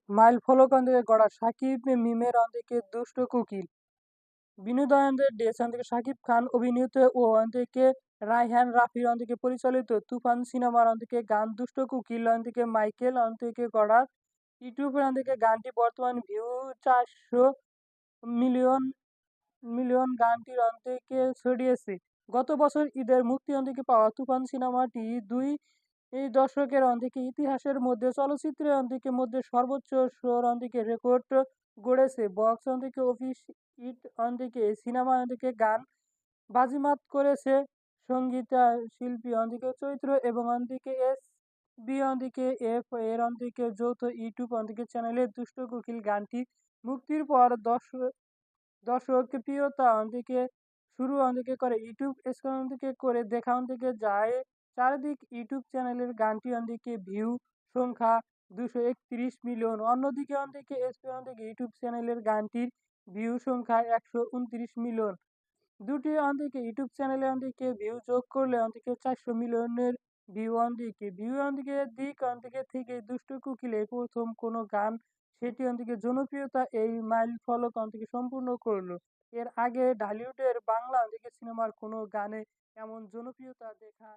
Mile ফলক থেকে গড়া সাকিব মিমের থেকে দুষ্ট কোকিল বিনোদনের দেশ থেকে শাকিব খান অভিনীত ও থেকে রায়হান রাফির থেকে পরিচালিত তুফান সিনেমার থেকে গান দুষ্ট কোকিল থেকে মাইকেল থেকে গড়া ইউটিউবের থেকে গানটি বর্তমান ভিউ 400 মিলিয়ন মিলিয়ন গানটির অন্তেকে ছড়িয়েছে। গত বছর ঈদের মুক্তি অন্তেকে পাওয়া তুফান সিনেমাটি দুই এই দশকের অন্তিকে ইতিহাসের মধ্যে চলচ্চিত্রের অন্তিকে মধ্যে সর্বোচ্চ শোর অন্তিকে রেকর্ড গড়েছে। বক্স অন্তিকে অফিস ইট অন্তিকে সিনেমা অন্তিকে গান বাজিমাত করেছে সঙ্গীতা শিল্পী অন্তিকে চৈত্র এবং অন্তিকে এস বি অন্তিকে এফ এর অন্তিকে যৌথ ইউটিউব অন্তিকে চ্যানেলে দুষ্ট কোকিল গানটি মুক্তির পর দর্শক প্রিয়তা থেকে শুরু থেকে করে ইউটিউব স্ক্রল থেকে করে দেখা থেকে যায় চারিদিক ইউটিউব চ্যানেলের গানটি থেকে ভিউ সংখ্যা 231 মিলিয়ন অন্যদিকে থেকে এসপিএন থেকে ইউটিউব চ্যানেলের গানটির ভিউ সংখ্যা 129 মিলিয়ন দুটি থেকে ইউটিউব চ্যানেলে থেকে ভিউ যোগ করলে থেকে 400 মিলিয়নের ভিউ থেকে দুষ্ট কোকিলে প্রথম কোনো গান সেটি থেকে জনপ্রিয়তা এই মাইল ফলক থেকে সম্পূর্ণ করলো। এর আগে ঢালিউডের বাংলা থেকে সিনেমার কোনো গানে এমন জনপ্রিয়তা দেখা